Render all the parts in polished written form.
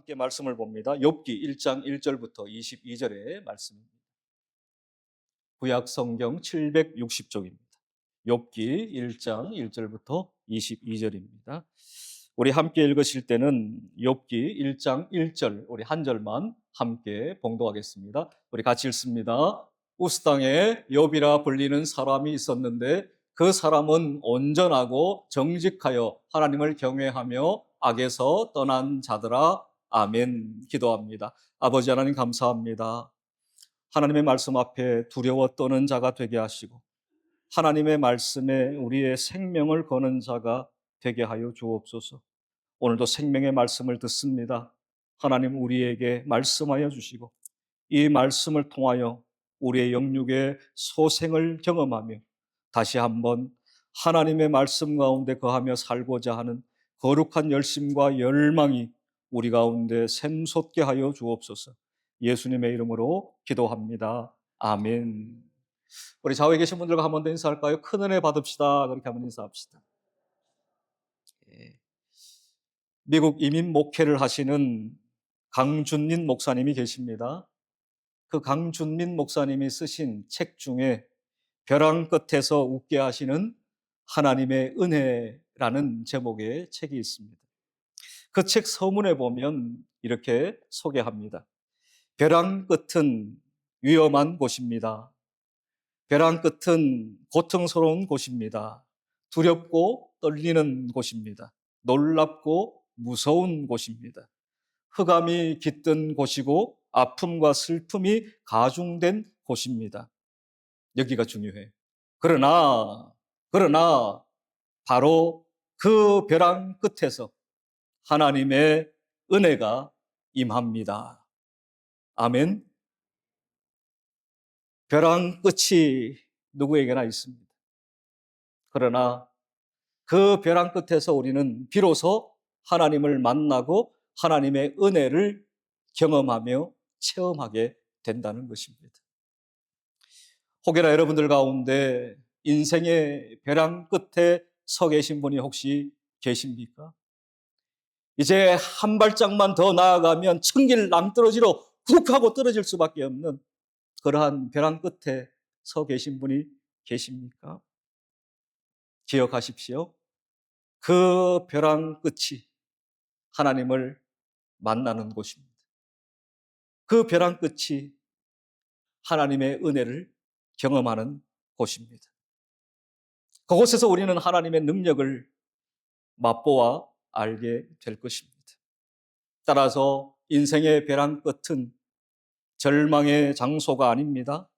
함께 말씀을 봅니다. 욥기 1장 1절부터 22절의 말씀입니다. 구약 성경 760쪽입니다. 욥기 1장 1절부터 22절입니다. 우리 함께 읽으실 때는 욥기 1장 1절 우리 한 절만 함께 봉독하겠습니다. 우리 같이 읽습니다. 우스 땅에 욥이라 불리는 사람이 있었는데 그 사람은 온전하고 정직하여 하나님을 경외하며 악에서 떠난 자들아. 아멘. 기도합니다. 아버지 하나님 감사합니다. 하나님의 말씀 앞에 두려워 떠는 자가 되게 하시고 하나님의 말씀에 우리의 생명을 거는 자가 되게 하여 주옵소서. 오늘도 생명의 말씀을 듣습니다. 하나님 우리에게 말씀하여 주시고 이 말씀을 통하여 우리의 영육의 소생을 경험하며 다시 한번 하나님의 말씀 가운데 거하며 살고자 하는 거룩한 열심과 열망이 우리 가운데 샘솟게 하여 주옵소서. 예수님의 이름으로 기도합니다. 아멘. 우리 좌우에 계신 분들과 한 번 더 인사할까요? 큰 은혜 받읍시다. 그렇게 한번 인사합시다. 미국 이민 목회를 하시는 강준민 목사님이 계십니다. 그 강준민 목사님이 쓰신 책 중에 벼랑 끝에서 웃게 하시는 하나님의 은혜라는 제목의 책이 있습니다. 그 책 서문에 보면 이렇게 소개합니다. 벼랑 끝은 위험한 곳입니다. 벼랑 끝은 고통스러운 곳입니다. 두렵고 떨리는 곳입니다. 놀랍고 무서운 곳입니다. 흑암이 깃든 곳이고 아픔과 슬픔이 가중된 곳입니다. 여기가 중요해요. 그러나 바로 그 벼랑 끝에서 하나님의 은혜가 임합니다. 아멘. 벼랑 끝이 누구에게나 있습니다. 그러나 그 벼랑 끝에서 우리는 비로소 하나님을 만나고 하나님의 은혜를 경험하며 체험하게 된다는 것입니다. 혹여나 여러분들 가운데 인생의 벼랑 끝에 서 계신 분이 혹시 계십니까? 이제 한 발짝만 더 나아가면 천길 낭떠러지로 훅 하고 떨어질 수밖에 없는 그러한 벼랑 끝에 서 계신 분이 계십니까? 기억하십시오. 그 벼랑 끝이 하나님을 만나는 곳입니다. 그 벼랑 끝이 하나님의 은혜를 경험하는 곳입니다. 그곳에서 우리는 하나님의 능력을 맛보아 알게 될 것입니다. 따라서 인생의 벼랑 끝은 절망의 장소가 아닙니다.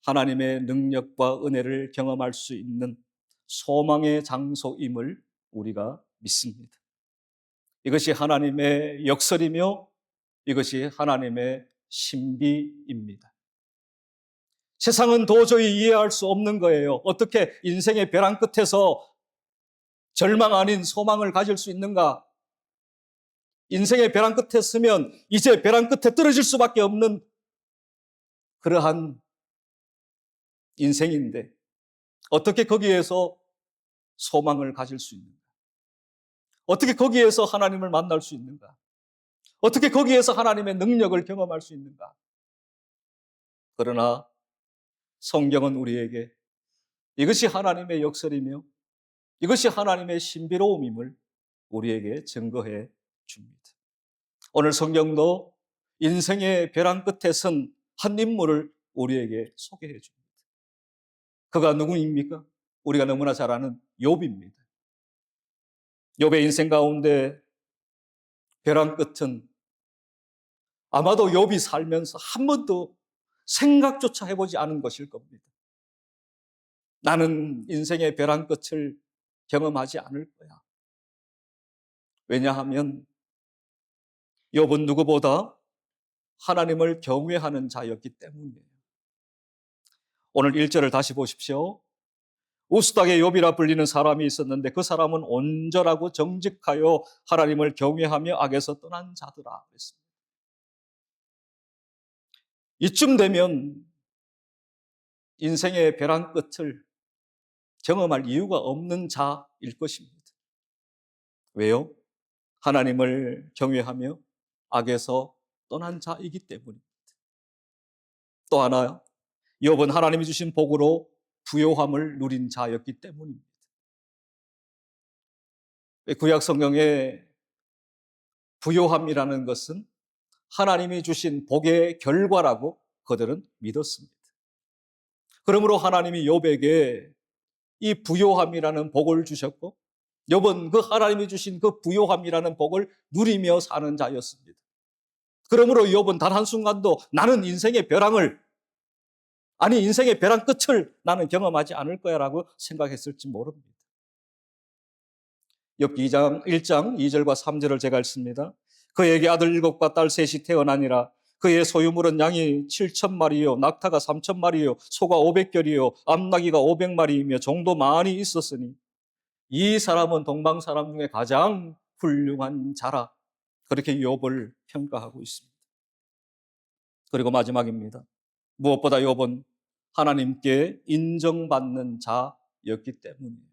하나님의 능력과 은혜를 경험할 수 있는 소망의 장소임을 우리가 믿습니다. 이것이 하나님의 역설이며 이것이 하나님의 신비입니다. 세상은 도저히 이해할 수 없는 거예요. 어떻게 인생의 벼랑 끝에서 절망 아닌 소망을 가질 수 있는가? 인생의 벼랑 끝에 서면 이제 벼랑 끝에 떨어질 수밖에 없는 그러한 인생인데 어떻게 거기에서 소망을 가질 수 있는가? 어떻게 거기에서 하나님을 만날 수 있는가? 어떻게 거기에서 하나님의 능력을 경험할 수 있는가? 그러나 성경은 우리에게 이것이 하나님의 역설이며 이것이 하나님의 신비로움임을 우리에게 증거해 줍니다. 오늘 성경도 인생의 벼랑 끝에 선 한 인물을 우리에게 소개해 줍니다. 그가 누구입니까? 우리가 너무나 잘 아는 욥입니다. 욥의 인생 가운데 벼랑 끝은 아마도 욥이 살면서 한 번도 생각조차 해보지 않은 것일 겁니다. 나는 인생의 벼랑 끝을 경험하지 않을 거야. 왜냐하면 욥은 누구보다 하나님을 경외하는 자였기 때문이에요. 오늘 1절을 다시 보십시오. 우스 땅에 욥이라 불리는 사람이 있었는데 그 사람은 온전하고 정직하여 하나님을 경외하며 악에서 떠난 자더라 그랬습니다. 이쯤 되면 인생의 벼랑 끝을 경험할 이유가 없는 자일 것입니다. 왜요? 하나님을 경외하며 악에서 떠난 자이기 때문입니다. 또 하나, 욥은 하나님이 주신 복으로 부요함을 누린 자였기 때문입니다. 구약 성경에 부요함이라는 것은 하나님이 주신 복의 결과라고 그들은 믿었습니다. 그러므로 하나님이 욥에게 이 부요함이라는 복을 주셨고, 욥은 그 하나님이 주신 그 부요함이라는 복을 누리며 사는 자였습니다. 그러므로 욥은 단 한순간도 나는 인생의 벼랑을, 아니 인생의 벼랑 끝을 나는 경험하지 않을 거야 라고 생각했을지 모릅니다. 욥기 1장 2절과 3절을 제가 읽습니다. 그에게 아들 7과 딸 셋이 태어나니라. 그의 소유물은 양이 7,000마리요 낙타가 3,000마리요 소가 500결이요 암나귀가 500마리이며 종도 많이 있었으니 이 사람은 동방 사람 중에 가장 훌륭한 자라. 그렇게 욥을 평가하고 있습니다. 그리고 마지막입니다. 무엇보다 욥은 하나님께 인정받는 자였기 때문이에요.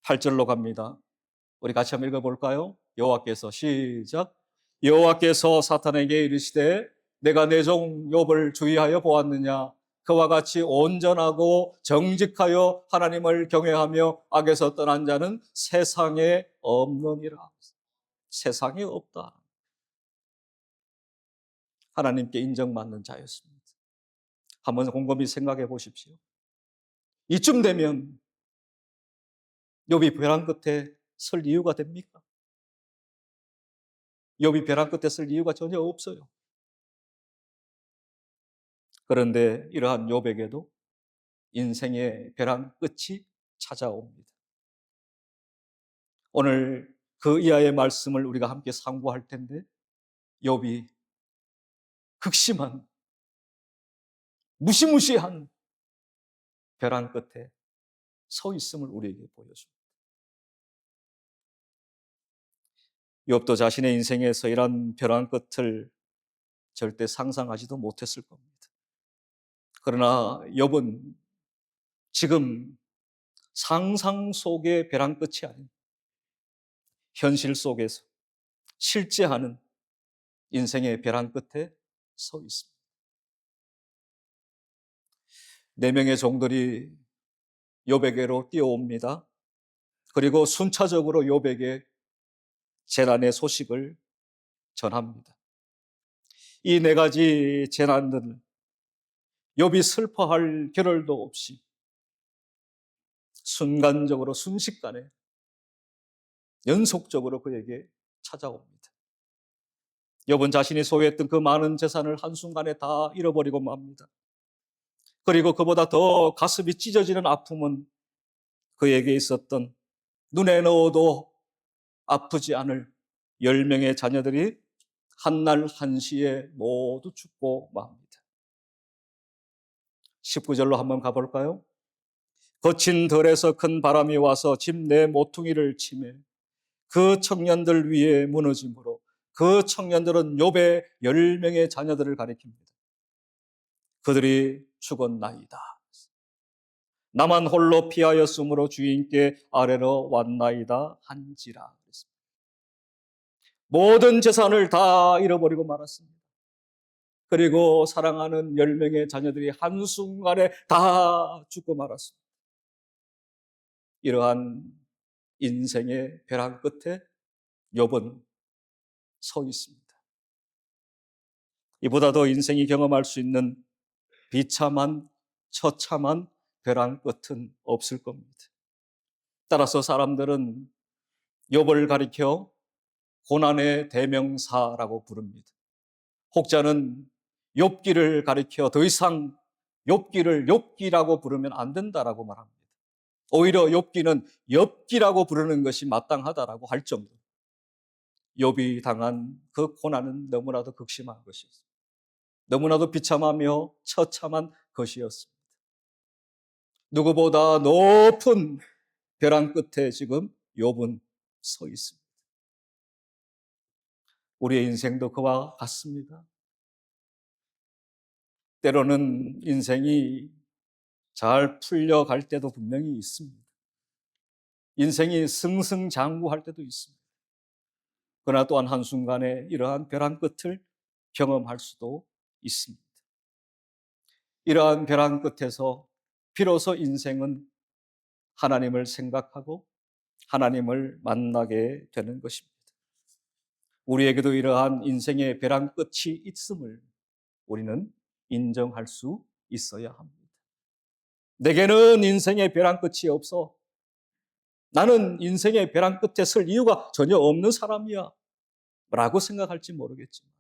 8절로 갑니다. 우리 같이 한번 읽어볼까요? 여호와께서 시작. 여호와께서 사탄에게 이르시되 내가 내 종 욥을 주의하여 보았느냐. 그와 같이 온전하고 정직하여 하나님을 경외하며 악에서 떠난 자는 세상에 없느니라. 세상에 없다. 하나님께 인정받는 자였습니다. 한번 곰곰이 생각해 보십시오. 이쯤 되면 욥이 벼랑 끝에 설 이유가 됩니까? 욥이 벼랑 끝에 설 이유가 전혀 없어요. 그런데 이러한 욥에게도 인생의 벼랑 끝이 찾아옵니다. 오늘 그 이하의 말씀을 우리가 함께 상고할 텐데, 욥이 극심한 무시무시한 벼랑 끝에 서 있음을 우리에게 보여줍니다. 욥도 자신의 인생에서 이런 벼랑 끝을 절대 상상하지도 못했을 겁니다. 그러나 욥은 지금 상상 속의 벼랑 끝이 아닌 현실 속에서 실제하는 인생의 벼랑 끝에 서 있습니다. 4명의 종들이 욥에게로 뛰어옵니다. 그리고 순차적으로 욥에게 재난의 소식을 전합니다. 이 4가지 재난들은 욥이 슬퍼할 겨를도 없이 순간적으로 순식간에 연속적으로 그에게 찾아옵니다. 욥은 자신이 소유했던 그 많은 재산을 한순간에 다 잃어버리고 맙니다. 그리고 그보다 더 가슴이 찢어지는 아픔은 그에게 있었던 눈에 넣어도 아프지 않을 10명의 자녀들이 한날 한시에 모두 죽고 맙니다. 19절로 한번 가볼까요? 거친 들에서 큰 바람이 와서 집 내 모퉁이를 치매 그 청년들 위에 무너짐으로 그 청년들은 욥의 10명의 자녀들을 가리킵니다. 그들이 죽었나이다. 나만 홀로 피하였으므로 주인께 아래로 왔나이다 한지라. 모든 재산을 다 잃어버리고 말았습니다. 그리고 사랑하는 10명의 자녀들이 한순간에 다 죽고 말았습니다. 이러한 인생의 벼랑 끝에 욥은 서 있습니다. 이보다 더 인생이 경험할 수 있는 비참한 처참한 벼랑 끝은 없을 겁니다. 따라서 사람들은 욥을 가리켜 고난의 대명사라고 부릅니다. 혹자는 욥기를 가리켜 더 이상 욥기를 욥기라고 부르면 안 된다라고 말합니다. 오히려 욥기는 엽기라고 부르는 것이 마땅하다라고 할 정도로 욥이 당한 그 고난은 너무나도 극심한 것이었습니다. 너무나도 비참하며 처참한 것이었습니다. 누구보다 높은 벼랑 끝에 지금 욥은 서 있습니다. 우리의 인생도 그와 같습니다. 때로는 인생이 잘 풀려갈 때도 분명히 있습니다. 인생이 승승장구할 때도 있습니다. 그러나 또한 한순간에 이러한 벼랑 끝을 경험할 수도 있습니다. 이러한 벼랑 끝에서 비로소 인생은 하나님을 생각하고 하나님을 만나게 되는 것입니다. 우리에게도 이러한 인생의 벼랑 끝이 있음을 우리는 인정할 수 있어야 합니다. 내게는 인생의 벼랑 끝이 없어. 나는 인생의 벼랑 끝에 설 이유가 전혀 없는 사람이야 라고 생각할지 모르겠지만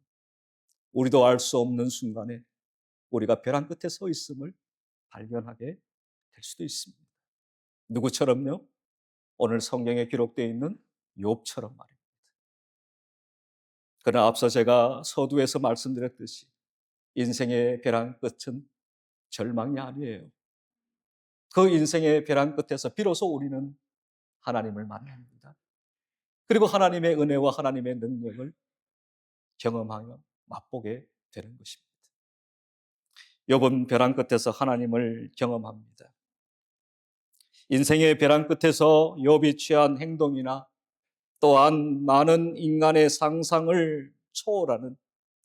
우리도 알 수 없는 순간에 우리가 벼랑 끝에 서 있음을 발견하게 될 수도 있습니다. 누구처럼요? 오늘 성경에 기록되어 있는 욥처럼 말입니다. 그러나 앞서 제가 서두에서 말씀드렸듯이 인생의 벼랑 끝은 절망이 아니에요. 그 인생의 벼랑 끝에서 비로소 우리는 하나님을 만납니다. 그리고 하나님의 은혜와 하나님의 능력을 경험하며 맛보게 되는 것입니다. 욥은 벼랑 끝에서 하나님을 경험합니다. 인생의 벼랑 끝에서 욥이 취한 행동이나 또한 많은 인간의 상상을 초월하는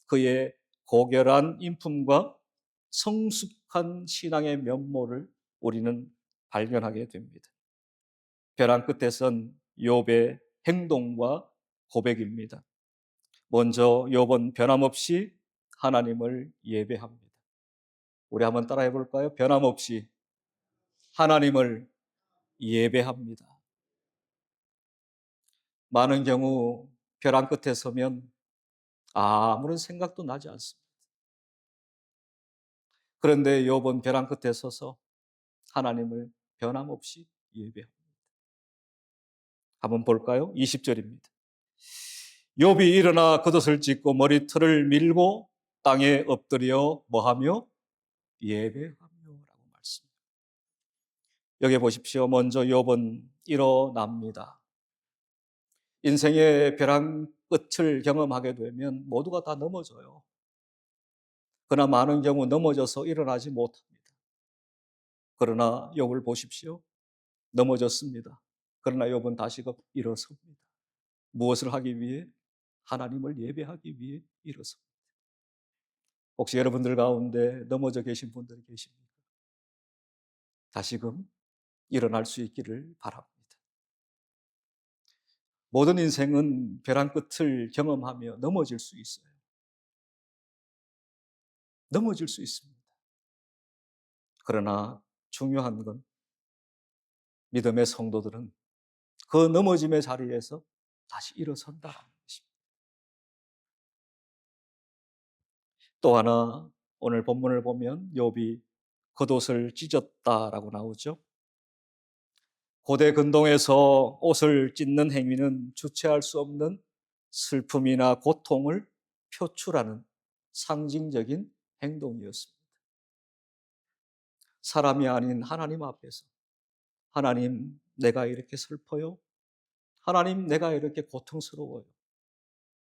그의 고결한 인품과 성숙한 신앙의 면모를 우리는 발견하게 됩니다. 벼랑 끝에선 욥의 행동과 고백입니다. 먼저 욥은 변함없이 하나님을 예배합니다. 우리 한번 따라해 볼까요? 변함없이 하나님을 예배합니다. 많은 경우 벼랑 끝에 서면 아무런 생각도 나지 않습니다. 그런데 욥은 벼랑 끝에 서서 하나님을 변함없이 예배합니다. 한번 볼까요? 20절입니다. 욥이 일어나 겉옷을 찢고 머리털을 밀고 땅에 엎드려 뭐하며 예배하며라고 말씀합니다. 여기 보십시오. 먼저 욥은 일어납니다. 인생의 벼랑 끝을 경험하게 되면 모두가 다 넘어져요. 그러나 많은 경우 넘어져서 일어나지 못합니다. 그러나 욥을 보십시오. 넘어졌습니다. 그러나 욥은 다시금 일어섭니다. 무엇을 하기 위해? 하나님을 예배하기 위해 일어섭니다. 혹시 여러분들 가운데 넘어져 계신 분들이 계십니까? 다시금 일어날 수 있기를 바랍니다. 모든 인생은 벼랑 끝을 경험하며 넘어질 수 있어요. 넘어질 수 있습니다. 그러나 중요한 건 믿음의 성도들은 그 넘어짐의 자리에서 다시 일어선다는 것입니다. 또 하나 오늘 본문을 보면 욥이 겉옷을 찢었다라고 나오죠. 고대 근동에서 옷을 찢는 행위는 주체할 수 없는 슬픔이나 고통을 표출하는 상징적인 행동이었습니다. 사람이 아닌 하나님 앞에서 하나님, 내가 이렇게 슬퍼요? 하나님, 내가 이렇게 고통스러워요?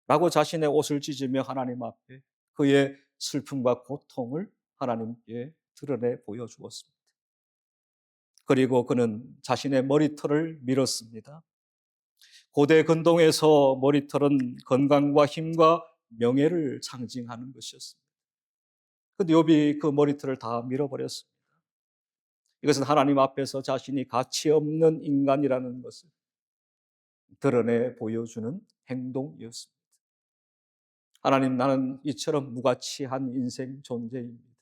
라고 자신의 옷을 찢으며 하나님 앞에 그의 슬픔과 고통을 하나님께 드러내 보여주었습니다. 그리고 그는 자신의 머리털을 밀었습니다. 고대 근동에서 머리털은 건강과 힘과 명예를 상징하는 것이었습니다. 그런데 욥이 그 머리털을 다 밀어버렸습니다. 이것은 하나님 앞에서 자신이 가치 없는 인간이라는 것을 드러내 보여주는 행동이었습니다. 하나님, 나는 이처럼 무가치한 인생 존재입니다.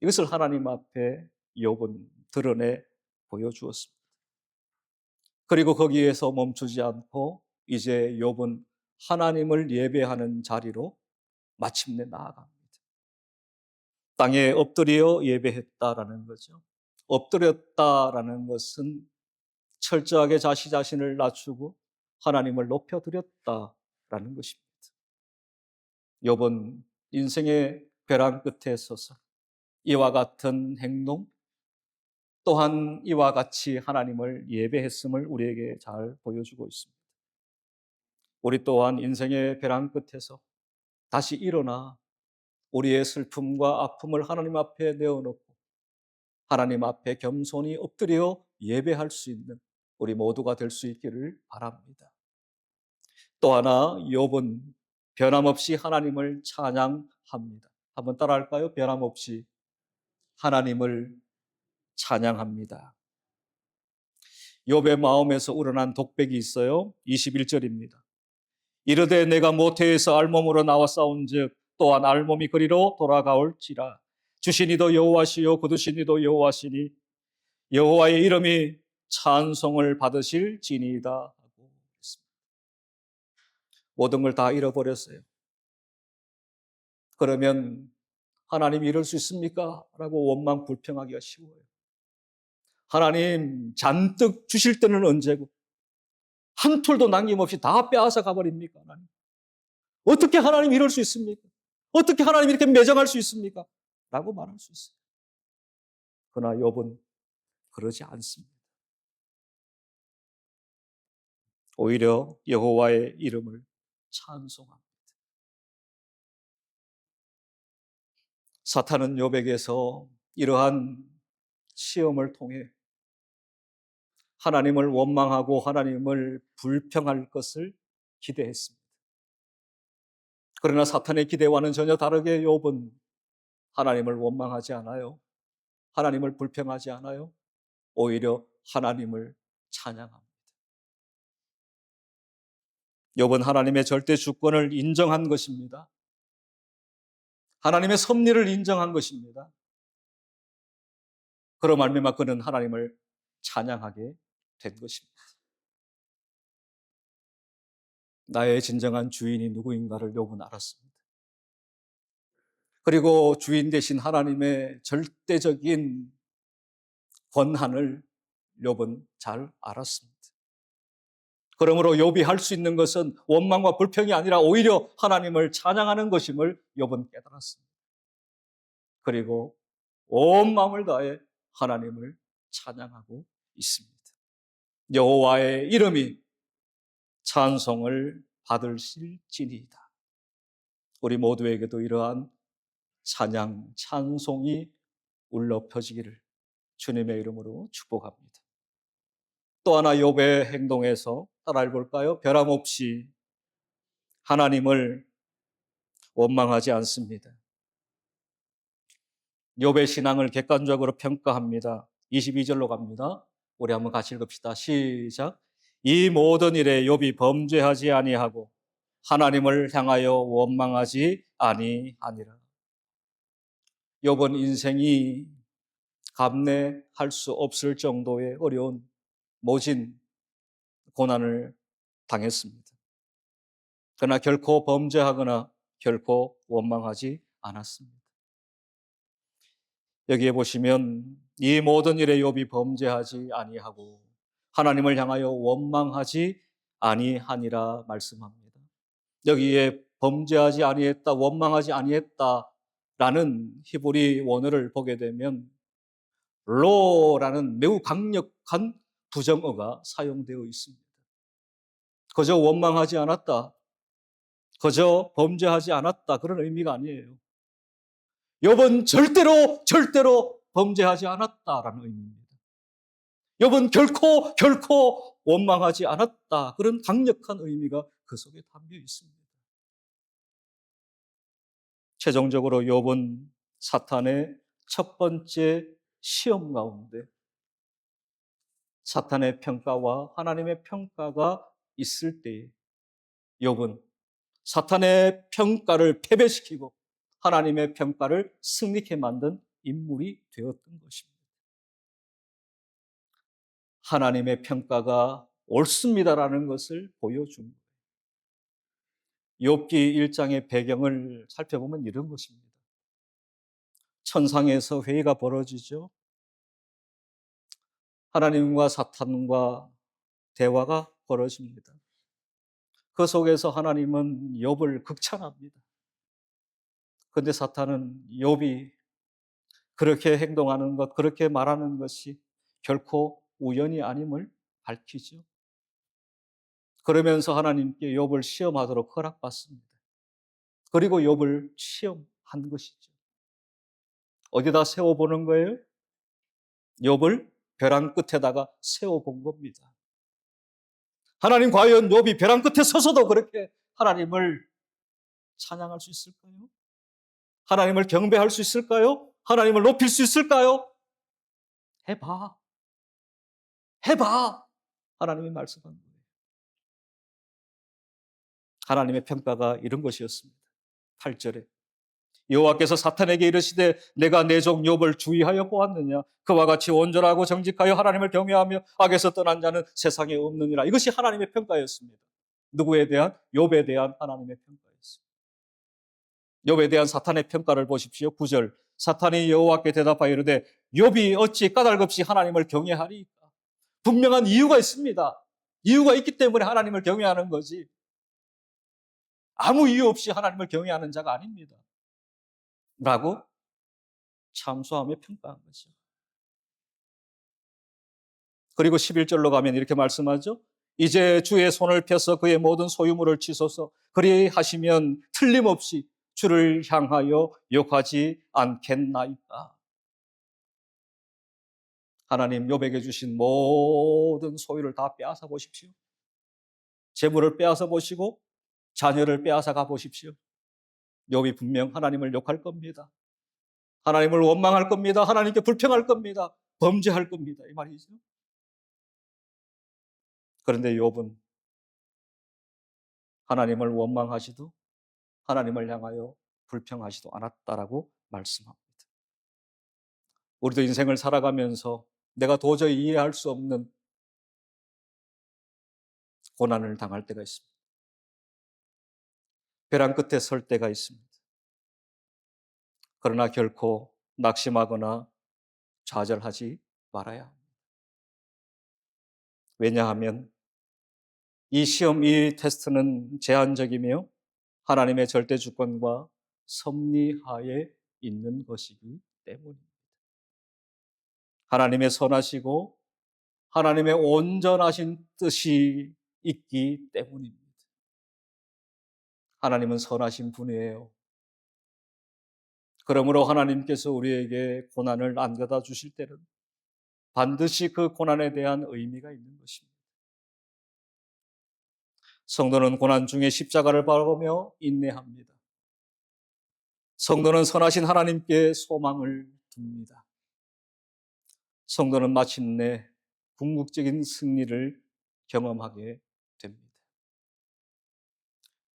이것을 하나님 앞에 욥은 드러내 보여주었습니다. 그리고 거기에서 멈추지 않고 이제 욥은 하나님을 예배하는 자리로 마침내 나아갑니다. 땅에 엎드려 예배했다라는 거죠. 엎드렸다라는 것은 철저하게 자신 자신을 낮추고 하나님을 높여드렸다라는 것입니다. 욥은 인생의 벼랑 끝에 서서 이와 같은 행동, 또한 이와 같이 하나님을 예배했음을 우리에게 잘 보여주고 있습니다. 우리 또한 인생의 벼랑 끝에서 다시 일어나 우리의 슬픔과 아픔을 하나님 앞에 내어놓고 하나님 앞에 겸손히 엎드려 예배할 수 있는 우리 모두가 될 수 있기를 바랍니다. 또 하나 욥은 변함없이 하나님을 찬양합니다. 한번 따라할까요? 변함없이 하나님을 찬양합니다. 욥의 마음에서 우러난 독백이 있어요. 21절입니다. 이르되 내가 모태에서 알몸으로 나와 싸운즉 또한 알몸이 그리로 돌아가올지라. 주신 이도 여호와시요 거두신 이도 여호와시니 여호와의 이름이 찬송을 받으실지니이다 하고 있습니다. 모든 걸 다 잃어버렸어요. 그러면 하나님 이럴 수 있습니까? 라고 원망 불평하기가 쉬워요. 하나님 잔뜩 주실 때는 언제고 한 톨도 남김없이 다 빼앗아 가버립니까? 하나님. 어떻게 하나님 이럴 수 있습니까? 어떻게 하나님 이렇게 매정할 수 있습니까? 라고 말할 수 있어요. 그러나 욥은 그러지 않습니다. 오히려 여호와의 이름을 찬송합니다. 사탄은 욥에게서 이러한 시험을 통해 하나님을 원망하고 하나님을 불평할 것을 기대했습니다. 그러나 사탄의 기대와는 전혀 다르게 욥은 하나님을 원망하지 않아요. 하나님을 불평하지 않아요. 오히려 하나님을 찬양합니다. 욥은 하나님의 절대 주권을 인정한 것입니다. 하나님의 섭리를 인정한 것입니다. 그로 말미암아 그는 하나님을 찬양하게 된 것입니다. 나의 진정한 주인이 누구인가를 욥은 알았습니다. 그리고 주인 되신 하나님의 절대적인 권한을 욥은 잘 알았습니다. 그러므로 욥이 할 수 있는 것은 원망과 불평이 아니라 오히려 하나님을 찬양하는 것임을 욥은 깨달았습니다. 그리고 온 마음을 다해 하나님을 찬양하고 있습니다. 여호와의 이름이 찬송을 받으실지니이다. 우리 모두에게도 이러한 찬양, 찬송이 울려 퍼지기를 주님의 이름으로 축복합니다. 또 하나 욥의 행동에서 따라해 볼까요? 변함없이 하나님을 원망하지 않습니다. 욥의 신앙을 객관적으로 평가합니다. 22절로 갑니다. 우리 한번 같이 읽읍시다. 시작. 이 모든 일에 욥이 범죄하지 아니하고 하나님을 향하여 원망하지 아니하니라. 욥은 인생이 감내할 수 없을 정도의 어려운 모진 고난을 당했습니다. 그러나 결코 범죄하거나 결코 원망하지 않았습니다. 여기에 보시면 이 모든 일에 욥이 범죄하지 아니하고 하나님을 향하여 원망하지 아니하니라 말씀합니다. 여기에 범죄하지 아니했다, 원망하지 아니했다라는 히브리 원어를 보게 되면 로라는 매우 강력한 부정어가 사용되어 있습니다. 그저 원망하지 않았다, 그저 범죄하지 않았다 그런 의미가 아니에요. 욥은 절대로 범죄하지 않았다라는 의미입니다. 욥은 결코 원망하지 않았다 그런 강력한 의미가 그 속에 담겨 있습니다. 최종적으로 욥은 사탄의 첫 번째 시험 가운데 사탄의 평가와 하나님의 평가가 있을 때에 욥은 사탄의 평가를 패배시키고 하나님의 평가를 승리케 만든 인물이 되었던 것입니다. 하나님의 평가가 옳습니다라는 것을 보여준 거예요. 욥기 1장의 배경을 살펴보면 이런 것입니다. 천상에서 회의가 벌어지죠. 하나님과 사탄과 대화가 벌어집니다. 그 속에서 하나님은 욥을 극찬합니다. 그런데 사탄은 욥이 그렇게 행동하는 것, 그렇게 말하는 것이 결코 우연이 아님을 밝히죠. 그러면서 하나님께 욥을 시험하도록 허락받습니다. 그리고 욥을 시험한 것이죠. 어디다 세워보는 거예요? 욥을 벼랑 끝에다가 세워본 겁니다. 하나님 과연 욥이 벼랑 끝에 서서도 그렇게 하나님을 찬양할 수 있을까요? 하나님을 경배할 수 있을까요? 하나님을 높일 수 있을까요? 해봐. 해봐. 하나님이 말씀한 거예요. 하나님의 평가가 이런 것이었습니다. 8절에 여호와께서 사탄에게 이르시되 내가 내 종 욥을 주의하여 보았느냐 그와 같이 온전하고 정직하여 하나님을 경외하며 악에서 떠난 자는 세상에 없느니라. 이것이 하나님의 평가였습니다. 누구에 대한? 욥에 대한 하나님의 평가였습니다. 욥에 대한 사탄의 평가를 보십시오. 9절 사탄이 여호와께 대답하여 이르되 욥이 어찌 까닭없이 하나님을 경외하리까? 분명한 이유가 있습니다. 이유가 있기 때문에 하나님을 경외하는 거지 아무 이유 없이 하나님을 경외하는 자가 아닙니다. 라고 참소하며 평가한 거죠. 그리고 11절로 가면 이렇게 말씀하죠. 이제 주의 손을 펴서 그의 모든 소유물을 치소서 그리하시면 틀림없이 주를 향하여 욕하지 않겠나이까. 하나님 욥에게 주신 모든 소유를 다 빼앗아 보십시오. 재물을 빼앗아 보시고 자녀를 빼앗아 가 보십시오. 욥이 분명 하나님을 욕할 겁니다. 하나님을 원망할 겁니다. 하나님께 불평할 겁니다. 범죄할 겁니다. 이 말이죠. 그런데 욥은 하나님을 원망하지도 하나님을 향하여 불평하지도 않았다라고 말씀합니다. 우리도 인생을 살아가면서 내가 도저히 이해할 수 없는 고난을 당할 때가 있습니다. 벼랑 끝에 설 때가 있습니다. 그러나 결코 낙심하거나 좌절하지 말아야 합니다. 왜냐하면 이 시험, 이 테스트는 제한적이며 하나님의 절대 주권과 섭리하에 있는 것이기 때문입니다. 하나님의 선하시고 하나님의 온전하신 뜻이 있기 때문입니다. 하나님은 선하신 분이에요. 그러므로 하나님께서 우리에게 고난을 안겨다 주실 때는 반드시 그 고난에 대한 의미가 있는 것입니다. 성도는 고난 중에 십자가를 바라보며 인내합니다. 성도는 선하신 하나님께 소망을 둡니다. 성도는 마침내 궁극적인 승리를 경험하게 됩니다.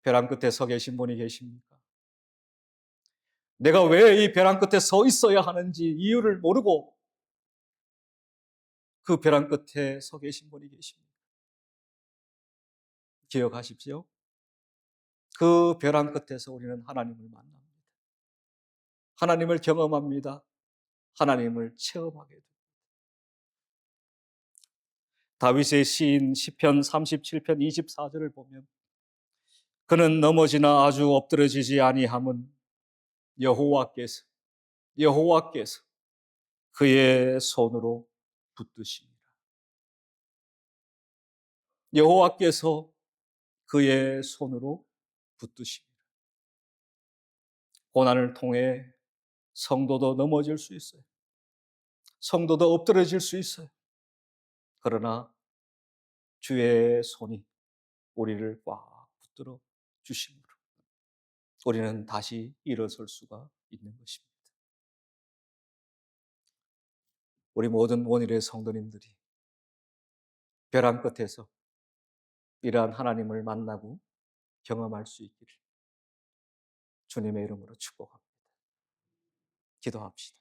벼랑 끝에 서 계신 분이 계십니까? 내가 왜 이 벼랑 끝에 서 있어야 하는지 이유를 모르고 그 벼랑 끝에 서 계신 분이 계십니다. 기억하십시오. 그 벼랑 끝에서 우리는 하나님을 만납니다. 하나님을 경험합니다. 하나님을 체험하게 됩니다. 다윗의 시인 시편 37편 24절을 보면 그는 넘어지나 아주 엎드러지지 아니함은 여호와께서 그의 손으로 붙드십니다. 여호와께서 그의 손으로 붙드십니다. 고난을 통해 성도도 넘어질 수 있어요. 성도도 엎드러질 수 있어요. 그러나 주의 손이 우리를 꽉 붙들어 주심으로 우리는 다시 일어설 수가 있는 것입니다. 우리 모든 원일의 성도님들이 벼랑 끝에서 이러한 하나님을 만나고 경험할 수 있기를 주님의 이름으로 축복합니다. 기도합시다.